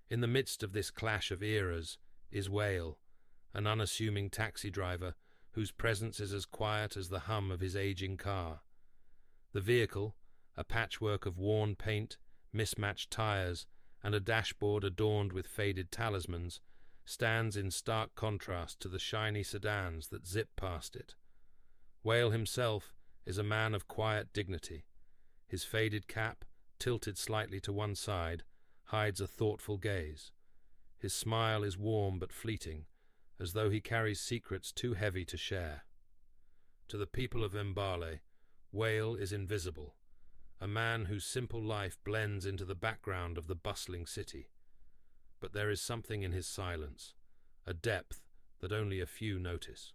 In the midst of this clash of eras is Wale, an unassuming taxi driver whose presence is as quiet as the hum of his aging car. The vehicle, a patchwork of worn paint, mismatched tires, and a dashboard adorned with faded talismans, stands in stark contrast to the shiny sedans that zip past it. Wale himself is a man of quiet dignity. His faded cap, tilted slightly to one side, hides a thoughtful gaze. His smile is warm but fleeting, as though he carries secrets too heavy to share. To the people of Mbale, Wale is invisible, a man whose simple life blends into the background of the bustling city. But there is something in his silence, a depth that only a few notice.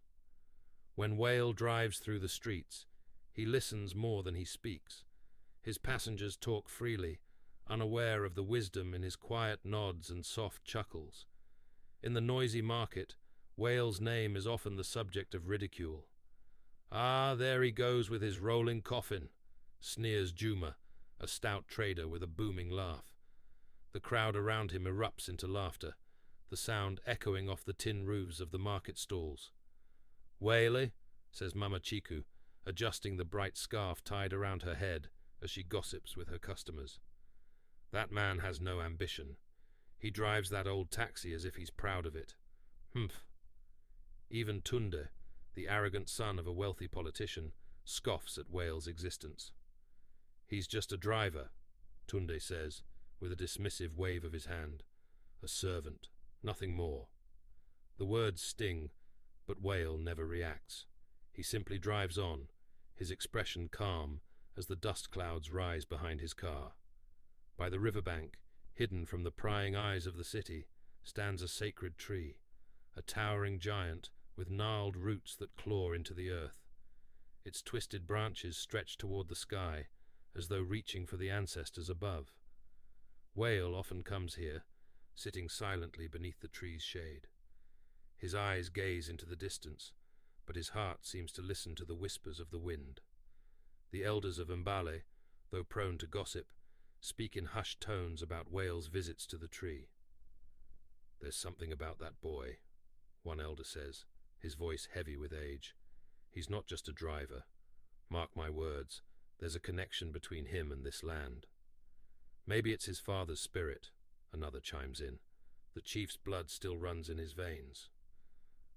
When Wale drives through the streets, he listens more than he speaks. His passengers talk freely, unaware of the wisdom in his quiet nods and soft chuckles. In the noisy market, Wale's name is often the subject of ridicule. "Ah, there he goes with his rolling coffin," sneers Juma, a stout trader with a booming laugh. The crowd around him erupts into laughter, the sound echoing off the tin roofs of the market stalls. "Wale," says Mama Chiku, adjusting the bright scarf tied around her head as she gossips with her customers. "That man has no ambition. He drives that old taxi as if he's proud of it. Humph." Even Tunde, the arrogant son of a wealthy politician, scoffs at Wale's existence. "He's just a driver," Tunde says, with a dismissive wave of his hand. "A servant, nothing more." The words sting, but Wale never reacts. He simply drives on, his expression calm as the dust clouds rise behind his car. By the riverbank, hidden from the prying eyes of the city, stands a sacred tree, a towering giant with gnarled roots that claw into the earth. Its twisted branches stretch toward the sky, as though reaching for the ancestors above. Wale often comes here, sitting silently beneath the tree's shade. His eyes gaze into the distance, but his heart seems to listen to the whispers of the wind. The elders of Mbale, though prone to gossip, speak in hushed tones about Wale's visits to the tree. "There's something about that boy," one elder says, his voice heavy with age. "He's not just a driver. Mark my words, there's a connection between him and this land." "Maybe it's his father's spirit," another chimes in. "The chief's blood still runs in his veins."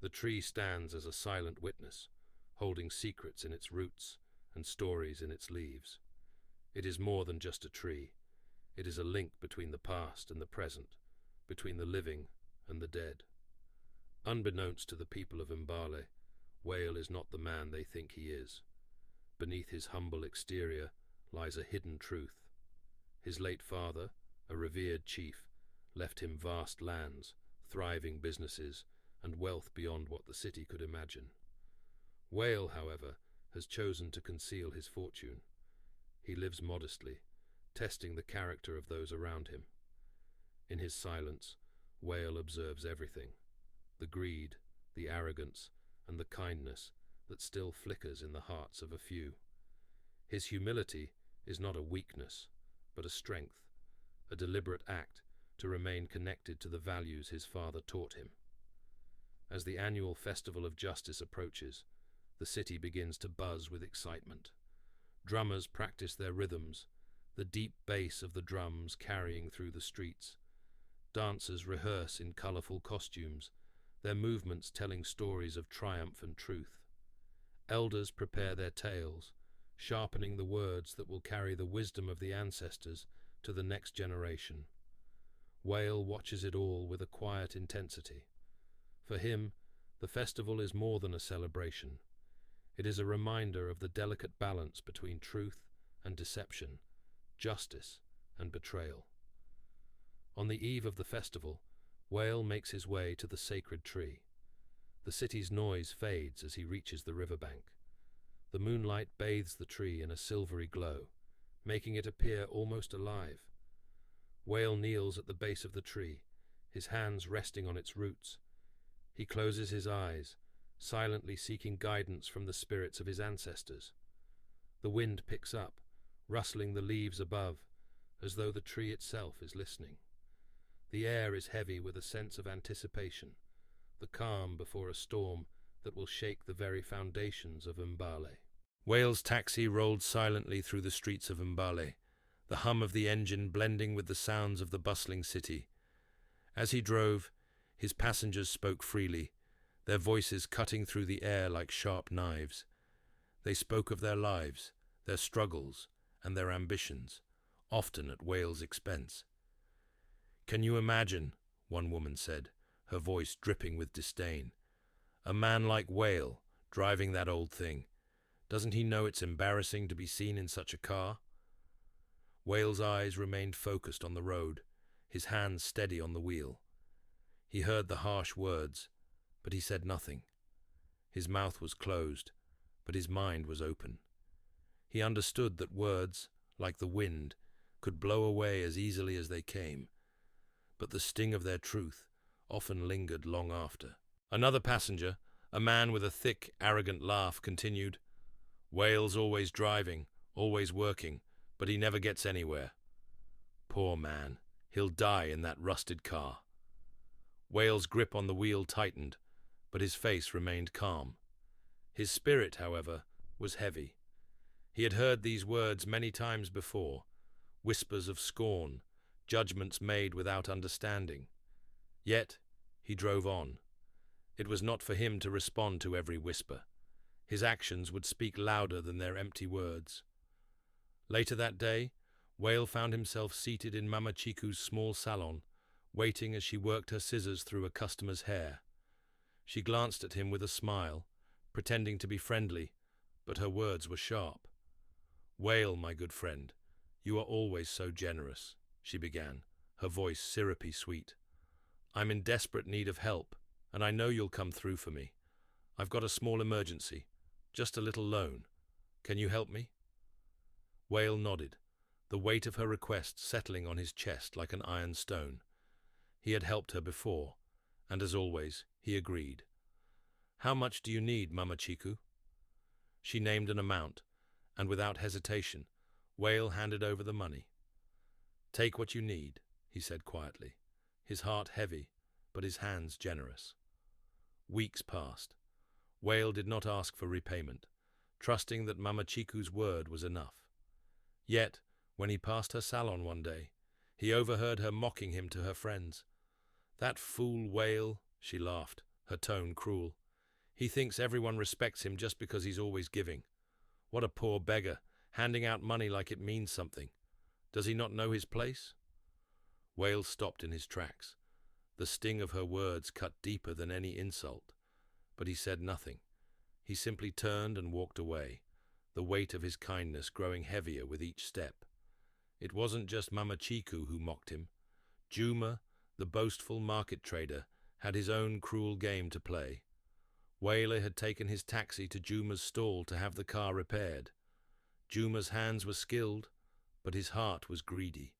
The tree stands as a silent witness, holding secrets in its roots and stories in its leaves. It is more than just a tree. It is a link between the past and the present, between the living and the dead. Unbeknownst to the people of Mbale, Wale is not the man they think he is. Beneath his humble exterior lies a hidden truth. His late father, a revered chief, left him vast lands, thriving businesses, and wealth beyond what the city could imagine. Wale, however, has chosen to conceal his fortune. He lives modestly, testing the character of those around him. In his silence, Wale observes everything: the greed, the arrogance, and the kindness that still flickers in the hearts of a few. His humility is not a weakness, but a strength, a deliberate act to remain connected to the values his father taught him. As the annual Festival of Justice approaches, the city begins to buzz with excitement. Drummers practice their rhythms, the deep bass of the drums carrying through the streets. Dancers rehearse in colorful costumes, their movements telling stories of triumph and truth. Elders prepare their tales, sharpening the words that will carry the wisdom of the ancestors to the next generation. Wale watches it all with a quiet intensity. For him, the festival is more than a celebration. It is a reminder of the delicate balance between truth and deception, justice and betrayal. On the eve of the festival, Wale makes his way to the sacred tree. The city's noise fades as he reaches the riverbank. The moonlight bathes the tree in a silvery glow, making it appear almost alive. Wale kneels at the base of the tree, his hands resting on its roots. He closes his eyes, silently seeking guidance from the spirits of his ancestors. The wind picks up, rustling the leaves above, as though the tree itself is listening. The air is heavy with a sense of anticipation, the calm before a storm that will shake the very foundations of Mbale. Wale's taxi rolled silently through the streets of Mbale, the hum of the engine blending with the sounds of the bustling city. As he drove, his passengers spoke freely, their voices cutting through the air like sharp knives. They spoke of their lives, their struggles, and their ambitions, often at Wale's expense. "Can you imagine," one woman said, her voice dripping with disdain, "a man like Wale driving that old thing? Doesn't he know it's embarrassing to be seen in such a car?" Wale's eyes remained focused on the road, his hands steady on the wheel. He heard the harsh words, but he said nothing. His mouth was closed, but his mind was open. He understood that words, like the wind, could blow away as easily as they came, but the sting of their truth often lingered long after. Another passenger, a man with a thick, arrogant laugh, continued, "Wale's always driving, always working, but he never gets anywhere. Poor man, he'll die in that rusted car." Wale's grip on the wheel tightened, but his face remained calm. His spirit, however, was heavy. He had heard these words many times before, whispers of scorn, judgments made without understanding. Yet he drove on. It was not for him to respond to every whisper. His actions would speak louder than their empty words. Later that day, Wale found himself seated in Mama Chiku's small salon, waiting as she worked her scissors through a customer's hair. She glanced at him with a smile, pretending to be friendly, but her words were sharp. "Wale, my good friend, you are always so generous," she began, her voice syrupy sweet. "I'm in desperate need of help, and I know you'll come through for me. I've got a small emergency, just a little loan. Can you help me?" Wale nodded, the weight of her request settling on his chest like an iron stone. He had helped her before, and as always, he agreed. "How much do you need, Mama Chiku?" She named an amount, and without hesitation, Wale handed over the money. "Take what you need," he said quietly, his heart heavy, but his hands generous. Weeks passed. Wale did not ask for repayment, trusting that Mama Chiku's word was enough. Yet, when he passed her salon one day, he overheard her mocking him to her friends. "That fool Wale," she laughed, her tone cruel. "He thinks everyone respects him just because he's always giving. What a poor beggar, handing out money like it means something. Does he not know his place?" Wale stopped in his tracks. The sting of her words cut deeper than any insult, but he said nothing. He simply turned and walked away, the weight of his kindness growing heavier with each step. It wasn't just Mama Chiku who mocked him. Juma, the boastful market trader, had his own cruel game to play. Wale had taken his taxi to Juma's stall to have the car repaired. Juma's hands were skilled, but his heart was greedy.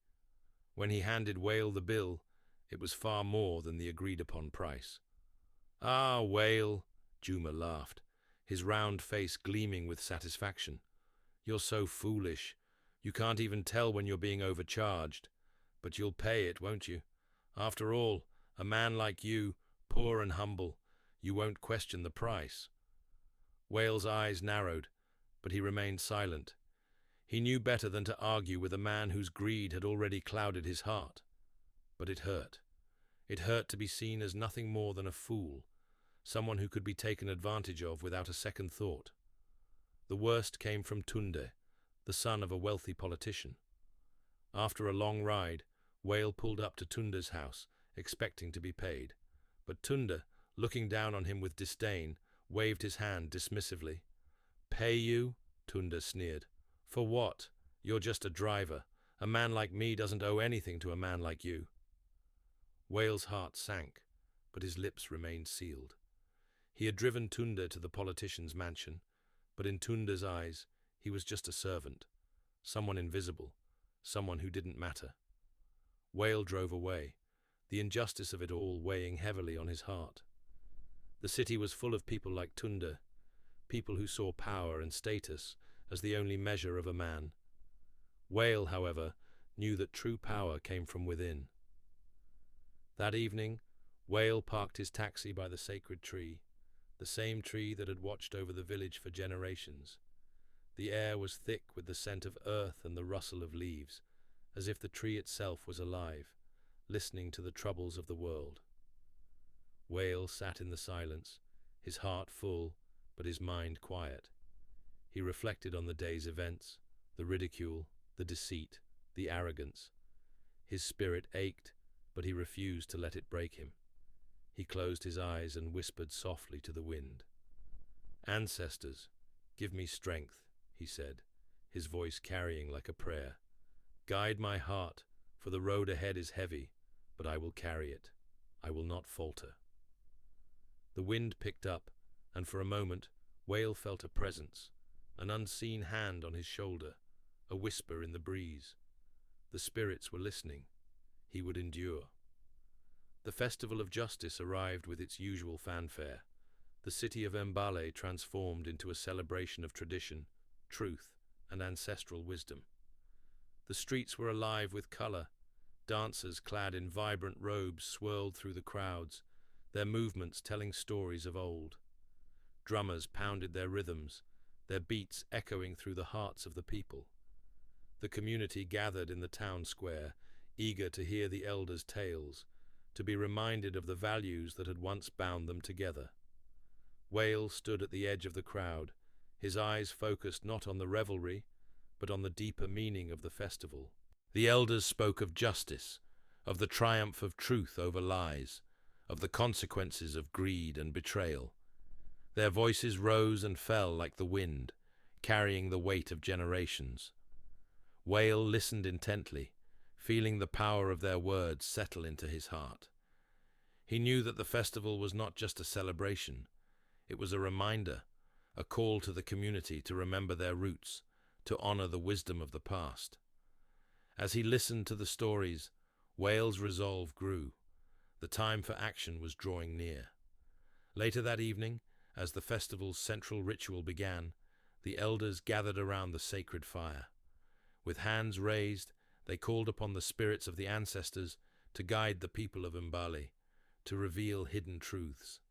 When he handed Wale the bill, it was far more than the agreed-upon price. "Ah, Wale," Juma laughed, his round face gleaming with satisfaction. "You're so foolish. You can't even tell when you're being overcharged. But you'll pay it, won't you? After all, a man like you, poor and humble, you won't question the price." Wale's eyes narrowed, but he remained silent. He knew better than to argue with a man whose greed had already clouded his heart. But it hurt. It hurt to be seen as nothing more than a fool, someone who could be taken advantage of without a second thought. The worst came from Tunde, the son of a wealthy politician. After a long ride, Wale pulled up to Tunde's house, expecting to be paid. But Tunde, looking down on him with disdain, waved his hand dismissively. "Pay you?" Tunde sneered. "For what? You're just a driver. A man like me doesn't owe anything to a man like you." Wale's heart sank, but his lips remained sealed. He had driven Tunde to the politician's mansion, but in Tunde's eyes, he was just a servant, someone invisible, someone who didn't matter. Wale drove away, the injustice of it all weighing heavily on his heart. The city was full of people like Tunde, people who saw power and status as the only measure of a man. Wale, however, knew that true power came from within. That evening, Wale parked his taxi by the sacred tree, the same tree that had watched over the village for generations. The air was thick with the scent of earth and the rustle of leaves, as if the tree itself was alive, listening to the troubles of the world. Wale sat in the silence, his heart full, but his mind quiet. He reflected on the day's events, the ridicule, the deceit, the arrogance. His spirit ached, but he refused to let it break him. He closed his eyes and whispered softly to the wind. "Ancestors, give me strength," he said, his voice carrying like a prayer. "Guide my heart, for the road ahead is heavy, but I will carry it. I will not falter." The wind picked up, and for a moment Wale felt a presence, an unseen hand on his shoulder, a whisper in the breeze. The spirits were listening. He would endure. The Festival of Justice arrived with its usual fanfare. The city of Mbale transformed into a celebration of tradition, truth, and ancestral wisdom. The streets were alive with color. Dancers clad in vibrant robes swirled through the crowds, their movements telling stories of old. Drummers pounded their rhythms, their beats echoing through the hearts of the people. The community gathered in the town square, eager to hear the elders' tales, to be reminded of the values that had once bound them together. Wale stood at the edge of the crowd, his eyes focused not on the revelry, but on the deeper meaning of the festival. The elders spoke of justice, of the triumph of truth over lies, of the consequences of greed and betrayal. Their voices rose and fell like the wind, carrying the weight of generations. Wale listened intently, feeling the power of their words settle into his heart. He knew that the festival was not just a celebration. It was a reminder, a call to the community to remember their roots, to honor the wisdom of the past. As he listened to the stories, Wale's resolve grew. The time for action was drawing near. Later that evening, as the festival's central ritual began, the elders gathered around the sacred fire. With hands raised, they called upon the spirits of the ancestors to guide the people of Mbale, to reveal hidden truths.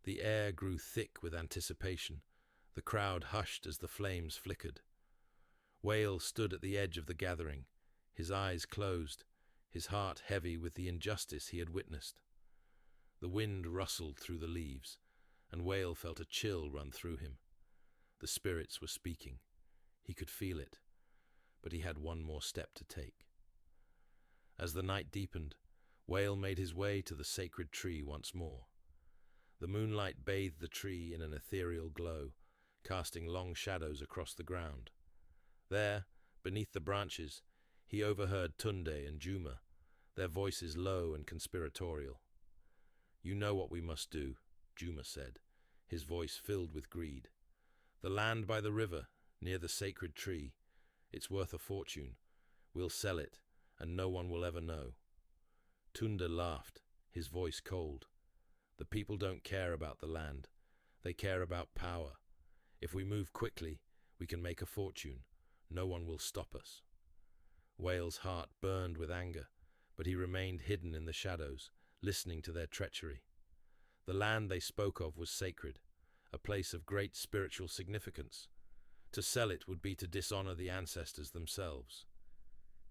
The air grew thick with anticipation. The crowd hushed as the flames flickered. Wale stood at the edge of the gathering, his eyes closed, his heart heavy with the injustice he had witnessed. The wind rustled through the leaves, and Wale felt a chill run through him. The spirits were speaking. He could feel it, but he had one more step to take. As the night deepened, Wale made his way to the sacred tree once more. The moonlight bathed the tree in an ethereal glow, casting long shadows across the ground. There, beneath the branches, he overheard Tunde and Juma, their voices low and conspiratorial. "You know what we must do," Juma said, his voice filled with greed. "The land by the river, near the sacred tree, it's worth a fortune. We'll sell it, and no one will ever know." Tunde laughed, his voice cold. "The people don't care about the land. They care about power. If we move quickly, we can make a fortune. No one will stop us." Wale's heart burned with anger, but he remained hidden in the shadows, listening to their treachery. The land they spoke of was sacred, a place of great spiritual significance. To sell it would be to dishonor the ancestors themselves.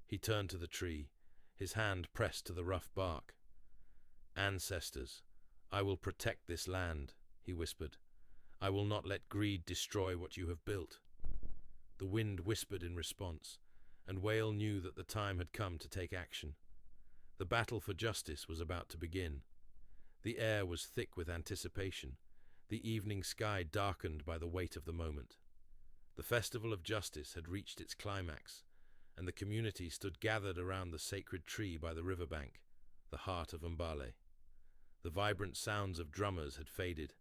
He turned to the tree, his hand pressed to the rough bark. "Ancestors, I will protect this land," he whispered. "I will not let greed destroy what you have built." The wind whispered in response, and Wale knew that the time had come to take action. The battle for justice was about to begin. The air was thick with anticipation, the evening sky darkened by the weight of the moment. The Festival of Justice had reached its climax, and the community stood gathered around the sacred tree by the riverbank, the heart of Mbale. The vibrant sounds of drummers had faded,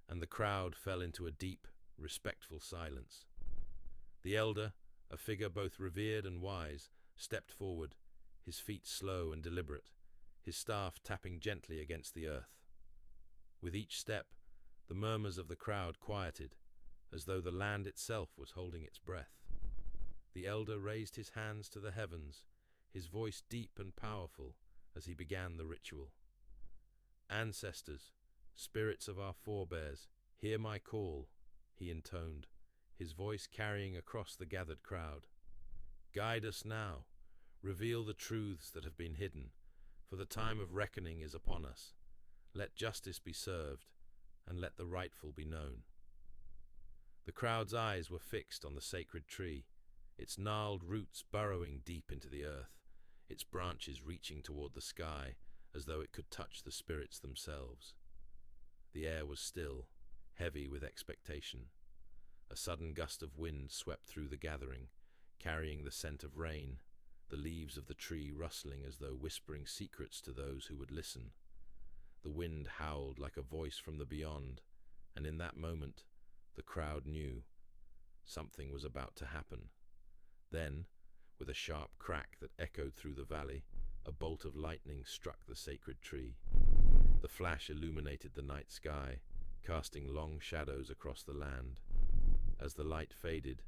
and the crowd fell into a deep, respectful silence. The elder, a figure both revered and wise, stepped forward, his feet slow and deliberate, his staff tapping gently against the earth. With each step, the murmurs of the crowd quieted, as though the land itself was holding its breath. The elder raised his hands to the heavens, his voice deep and powerful, as he began the ritual. "Ancestors, spirits of our forebears, hear my call," he intoned, his voice carrying across the gathered crowd. "Guide us now. Reveal the truths that have been hidden, for the time of reckoning is upon us. Let justice be served, and let the rightful be known." The crowd's eyes were fixed on the sacred tree, its gnarled roots burrowing deep into the earth, its branches reaching toward the sky as though it could touch the spirits themselves. The air was still, heavy with expectation. A sudden gust of wind swept through the gathering, carrying the scent of rain, the leaves of the tree rustling as though whispering secrets to those who would listen. The wind howled like a voice from the beyond, and in that moment, the crowd knew something was about to happen. Then, with a sharp crack that echoed through the valley, a bolt of lightning struck the sacred tree. The flash illuminated the night sky, casting long shadows across the land. As the light faded,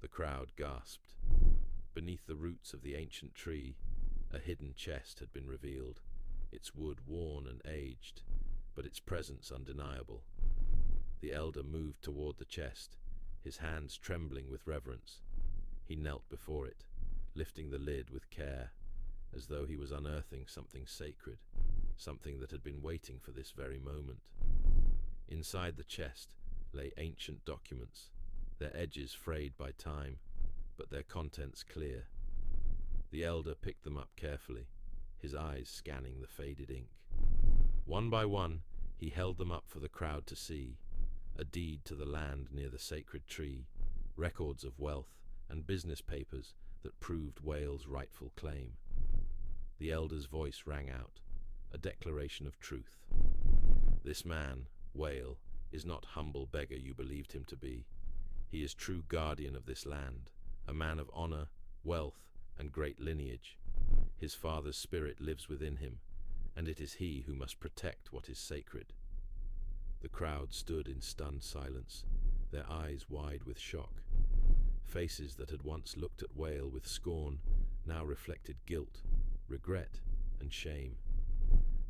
the crowd gasped. Beneath the roots of the ancient tree, a hidden chest had been revealed, its wood worn and aged, but its presence undeniable. The elder moved toward the chest, his hands trembling with reverence. He knelt before it, lifting the lid with care, as though he was unearthing something sacred, something that had been waiting for this very moment. Inside the chest lay ancient documents, their edges frayed by time, but their contents clear. The elder picked them up carefully, his eyes scanning the faded ink. One by one, he held them up for the crowd to see. A deed to the land near the sacred tree, records of wealth, and business papers that proved Wale's rightful claim. The elder's voice rang out, a declaration of truth. "This man, Wale, is not humble beggar you believed him to be. He is true guardian of this land, a man of honor, wealth, and great lineage. His father's spirit lives within him, and it is he who must protect what is sacred." The crowd stood in stunned silence, their eyes wide with shock. Faces that had once looked at Wale with scorn now reflected guilt, regret, and shame.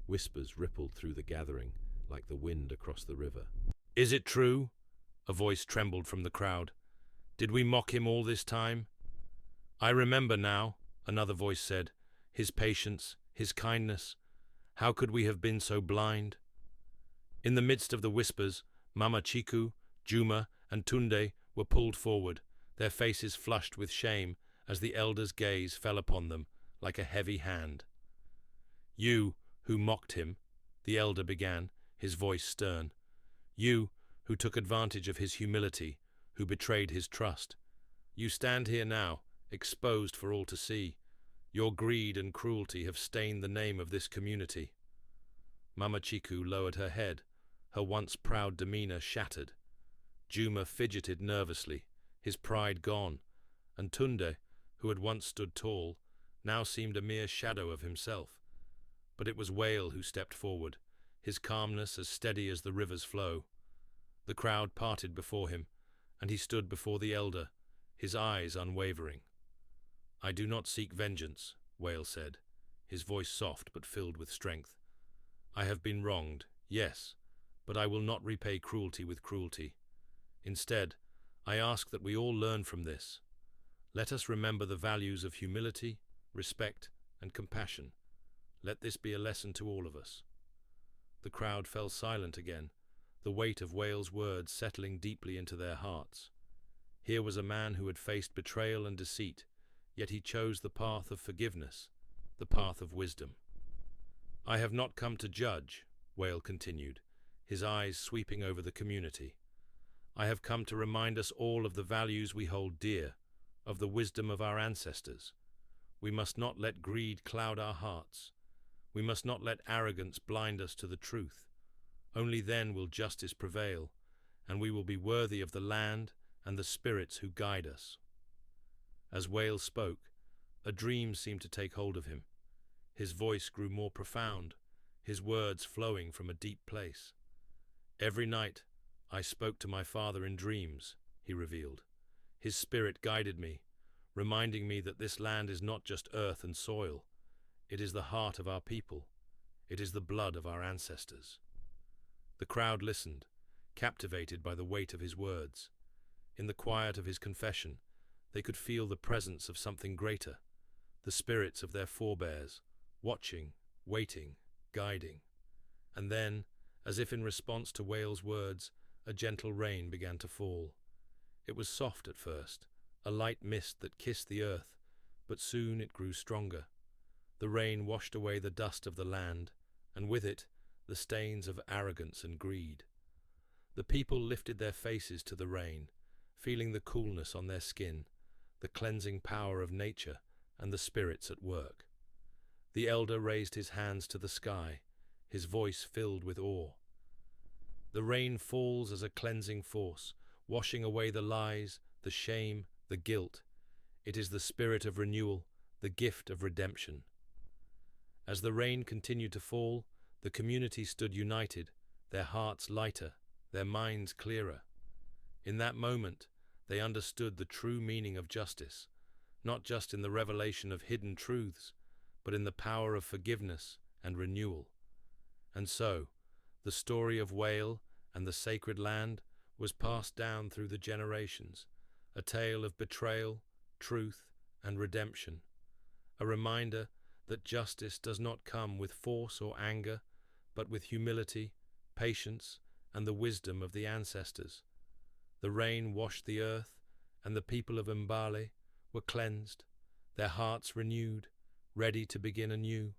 Whispers rippled through the gathering like the wind across the river. "Is it true?" A voice trembled from the crowd. "Did we mock him all this time?" "I remember now," another voice said. "His patience, his kindness. How could we have been so blind?" In the midst of the whispers, Mama Chiku, Juma, and Tunde were pulled forward, their faces flushed with shame as the elder's gaze fell upon them like a heavy hand. "You, who mocked him," the elder began, his voice stern. "You, who took advantage of his humility, who betrayed his trust. You stand here now, exposed for all to see. Your greed and cruelty have stained the name of this community." Mama Chiku lowered her head, her once proud demeanor shattered. Juma fidgeted nervously, his pride gone, and Tunde, who had once stood tall, now seemed a mere shadow of himself. But it was Wale who stepped forward, his calmness as steady as the river's flow. The crowd parted before him, and he stood before the elder, his eyes unwavering. "I do not seek vengeance," Wale said, his voice soft but filled with strength. "I have been wronged, yes, but I will not repay cruelty with cruelty. Instead, I ask that we all learn from this. Let us remember the values of humility, respect, and compassion. Let this be a lesson to all of us." The crowd fell silent again, the weight of Wale's words settling deeply into their hearts. Here was a man who had faced betrayal and deceit, yet he chose the path of forgiveness, the path of wisdom. "I have not come to judge," Wale continued, his eyes sweeping over the community. "I have come to remind us all of the values we hold dear, of the wisdom of our ancestors. We must not let greed cloud our hearts. We must not let arrogance blind us to the truth. Only then will justice prevail, and we will be worthy of the land and the spirits who guide us." As Wale spoke, a dream seemed to take hold of him. His voice grew more profound, his words flowing from a deep place. "Every night I spoke to my father in dreams," he revealed. "His spirit guided me, reminding me that this land is not just earth and soil. It is the heart of our people. It is the blood of our ancestors." The crowd listened, captivated by the weight of his words. In the quiet of his confession, they could feel the presence of something greater, the spirits of their forebears, watching, waiting, guiding. And then, as if in response to Wale's words, a gentle rain began to fall. It was soft at first, a light mist that kissed the earth, but soon it grew stronger. The rain washed away the dust of the land, and with it, the stains of arrogance and greed. The people lifted their faces to the rain, feeling the coolness on their skin, the cleansing power of nature, and the spirits at work. The elder raised his hands to the sky, his voice filled with awe. The rain falls as a cleansing force, washing away the lies, the shame, the guilt. It is the spirit of renewal, the gift of redemption. As the rain continued to fall, the community stood united, their hearts lighter, their minds clearer. In that moment, they understood the true meaning of justice, not just in the revelation of hidden truths, but in the power of forgiveness and renewal. And so, the story of Wale and the sacred land was passed down through the generations, a tale of betrayal, truth, and redemption, a reminder that justice does not come with force or anger, but with humility, patience, and the wisdom of the ancestors. The rain washed the earth, and the people of Mbale were cleansed, their hearts renewed, ready to begin anew.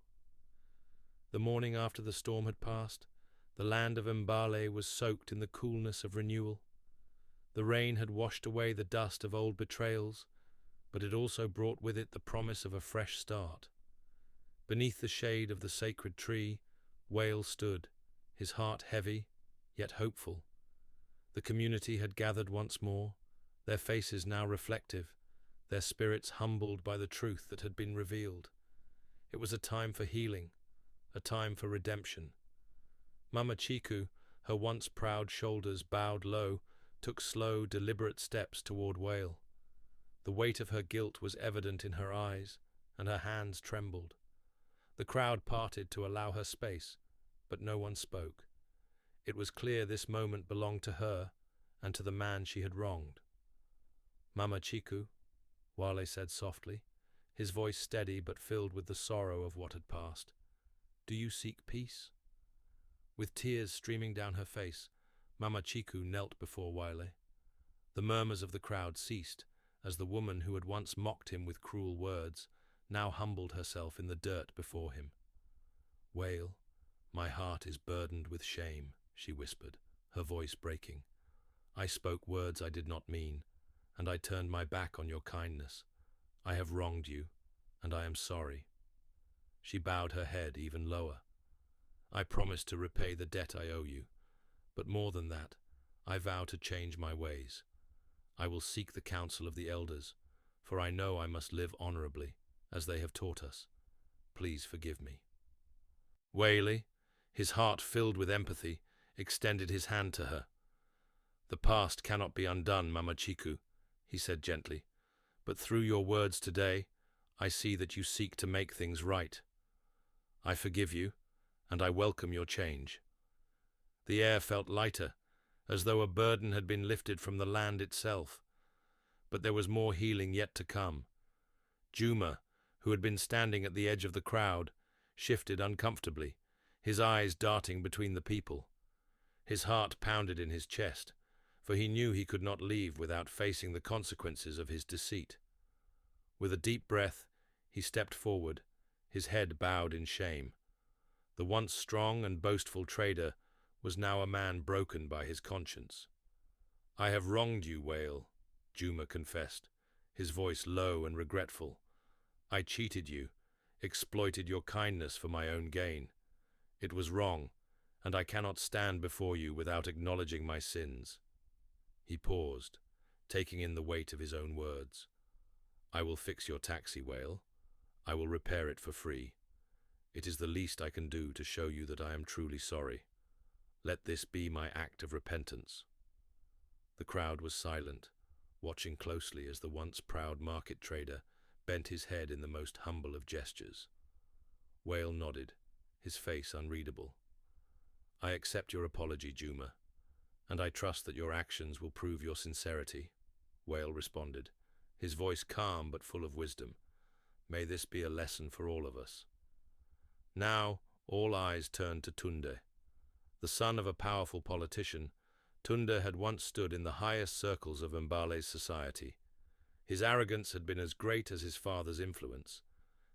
The morning after the storm had passed, the land of Mbale was soaked in the coolness of renewal. The rain had washed away the dust of old betrayals, but it also brought with it the promise of a fresh start. Beneath the shade of the sacred tree, Wale stood, his heart heavy, yet hopeful. The community had gathered once more, their faces now reflective, their spirits humbled by the truth that had been revealed. It was a time for healing, a time for redemption. Mama Chiku, her once proud shoulders bowed low, took slow, deliberate steps toward Wale. The weight of her guilt was evident in her eyes, and her hands trembled. The crowd parted to allow her space, but no one spoke. It was clear this moment belonged to her and to the man she had wronged. "Mama Chiku," Wale said softly, his voice steady but filled with the sorrow of what had passed. "Do you seek peace?" With tears streaming down her face, Mama Chiku knelt before Wale. The murmurs of the crowd ceased as the woman who had once mocked him with cruel words now humbled herself in the dirt before him. "Wale, my heart is burdened with shame," she whispered, her voice breaking. "I spoke words I did not mean, and I turned my back on your kindness. I have wronged you, and I am sorry." She bowed her head even lower. "I promise to repay the debt I owe you, but more than that, I vow to change my ways. I will seek the counsel of the elders, for I know I must live honorably, as they have taught us. Please forgive me." Wale, his heart filled with empathy, extended his hand to her. "The past cannot be undone, Mama Chiku," he said gently, "but through your words today, I see that you seek to make things right. I forgive you, and I welcome your change." The air felt lighter, as though a burden had been lifted from the land itself. But there was more healing yet to come. Juma, who had been standing at the edge of the crowd, shifted uncomfortably, his eyes darting between the people. His heart pounded in his chest, for he knew he could not leave without facing the consequences of his deceit. With a deep breath, he stepped forward, his head bowed in shame. The once strong and boastful trader was now a man broken by his conscience. "I have wronged you, Wale," Juma confessed, his voice low and regretful. "I cheated you, exploited your kindness for my own gain. It was wrong, and I cannot stand before you without acknowledging my sins." He paused, taking in the weight of his own words. "I will fix your taxi, Wale. I will repair it for free. It is the least I can do to show you that I am truly sorry. Let this be my act of repentance." The crowd was silent, watching closely as the once proud market trader bent his head in the most humble of gestures. Wale nodded, his face unreadable. "I accept your apology, Juma, and I trust that your actions will prove your sincerity," Wale responded, his voice calm but full of wisdom. "May this be a lesson for all of us." Now, all eyes turned to Tunde. The son of a powerful politician, Tunde had once stood in the highest circles of Mbale's society. His arrogance had been as great as his father's influence.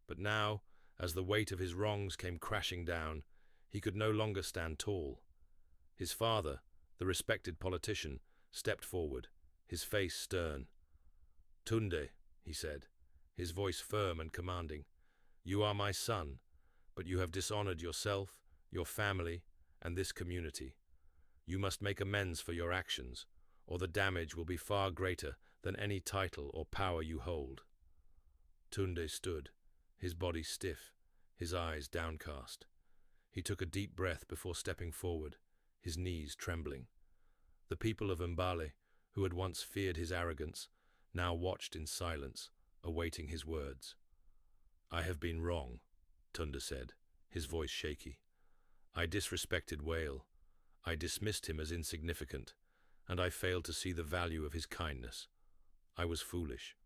But now, as the weight of his wrongs came crashing down, he could no longer stand tall. His father, the respected politician, stepped forward, his face stern. "Tunde," he said, his voice firm and commanding, "you are my son, but you have dishonored yourself, your family, and this community. You must make amends for your actions, or the damage will be far greater than any title or power you hold." Tunde stood, his body stiff, his eyes downcast. He took a deep breath before stepping forward, his knees trembling. The people of Mbale, who had once feared his arrogance, now watched in silence, awaiting his words. "I have been wrong," Tunde said, his voice shaky. "I disrespected Wale. I dismissed him as insignificant, and I failed to see the value of his kindness. I was foolish."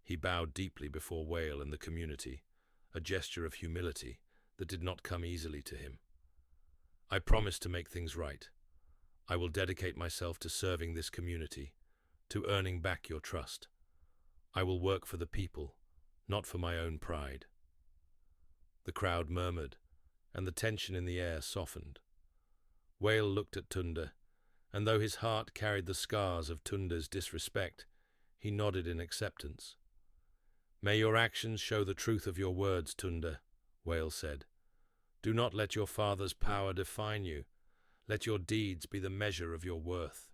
He bowed deeply before Wale and the community, a gesture of humility that did not come easily to him. "I promise to make things right. I will dedicate myself to serving this community, to earning back your trust. I will work for the people, not for my own pride." The crowd murmured, and the tension in the air softened. Wale looked at Tunde, and though his heart carried the scars of Tunde's disrespect, he nodded in acceptance. "May your actions show the truth of your words, Tunde," Wale said. "Do not let your father's power define you. Let your deeds be the measure of your worth."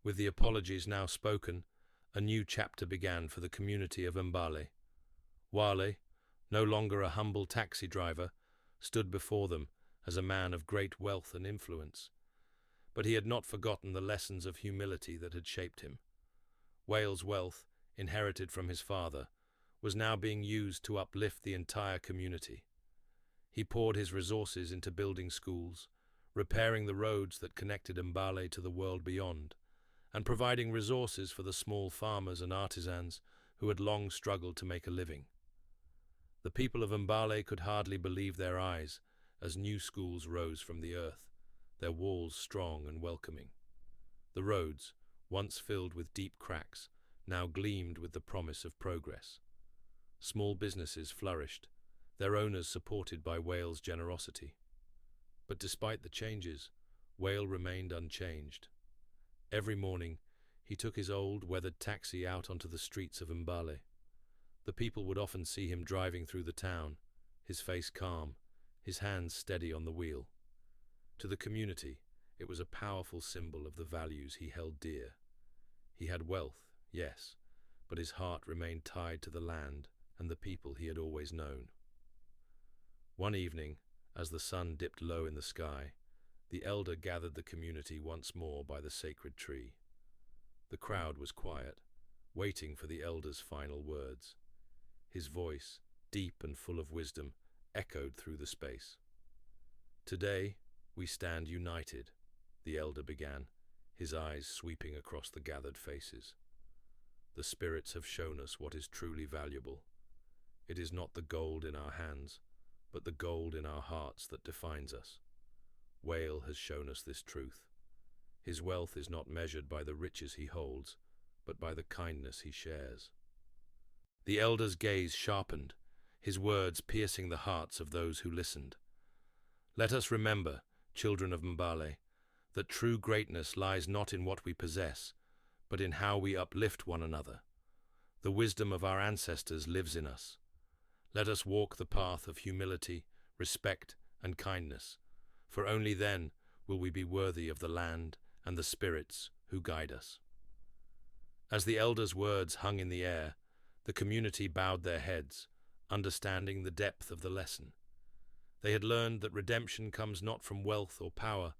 With the apologies now spoken, a new chapter began for the community of Mbale. Wale, no longer a humble taxi driver, stood before them as a man of great wealth and influence. But he had not forgotten the lessons of humility that had shaped him. Wale's wealth, inherited from his father, was now being used to uplift the entire community. He poured his resources into building schools, repairing the roads that connected Mbale to the world beyond, and providing resources for the small farmers and artisans who had long struggled to make a living. The people of Mbale could hardly believe their eyes as new schools rose from the earth, their walls strong and welcoming. The roads, once filled with deep cracks, now gleamed with the promise of progress. Small businesses flourished, their owners supported by Wale's generosity. But despite the changes, Wale remained unchanged. Every morning, he took his old, weathered taxi out onto the streets of Mbale. The people would often see him driving through the town, his face calm, his hands steady on the wheel. To the community, it was a powerful symbol of the values he held dear. He had wealth, yes, but his heart remained tied to the land and the people he had always known. One evening, as the sun dipped low in the sky, the elder gathered the community once more by the sacred tree. The crowd was quiet, waiting for the elder's final words. His voice, deep and full of wisdom, echoed through the space. "Today, we stand united," the elder began, his eyes sweeping across the gathered faces. "The spirits have shown us what is truly valuable. It is not the gold in our hands, but the gold in our hearts that defines us. Wale has shown us this truth. His wealth is not measured by the riches he holds, but by the kindness he shares." The elder's gaze sharpened, his words piercing the hearts of those who listened. "Let us remember, children of Mbale, that true greatness lies not in what we possess, but in how we uplift one another. The wisdom of our ancestors lives in us. Let us walk the path of humility, respect, and kindness, for only then will we be worthy of the land and the spirits who guide us." As the elder's words hung in the air, the community bowed their heads, understanding the depth of the lesson. They had learned that redemption comes not from wealth or power,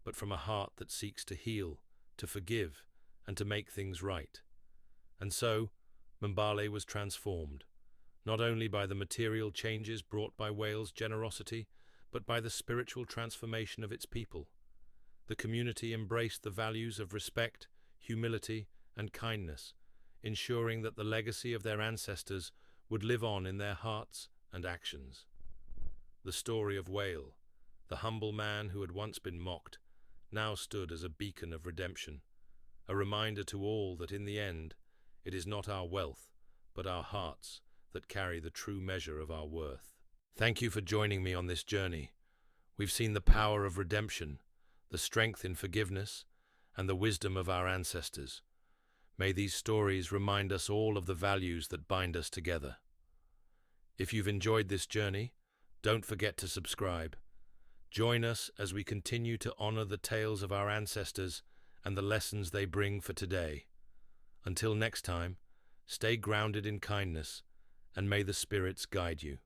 but from a heart that seeks to heal, to forgive, and to make things right. And so, Mbale was transformed, not only by the material changes brought by Wale's generosity, but by the spiritual transformation of its people. The community embraced the values of respect, humility, and kindness, ensuring that the legacy of their ancestors would live on in their hearts and actions. The story of Wale, the humble man who had once been mocked, now stood as a beacon of redemption, a reminder to all that in the end, it is not our wealth, but our hearts that carry the true measure of our worth. Thank you for joining me on this journey. We've seen the power of redemption, the strength in forgiveness, and the wisdom of our ancestors. May these stories remind us all of the values that bind us together. If you've enjoyed this journey, don't forget to subscribe. Join us as we continue to honor the tales of our ancestors and the lessons they bring for today. Until next time, stay grounded in kindness, and may the spirits guide you.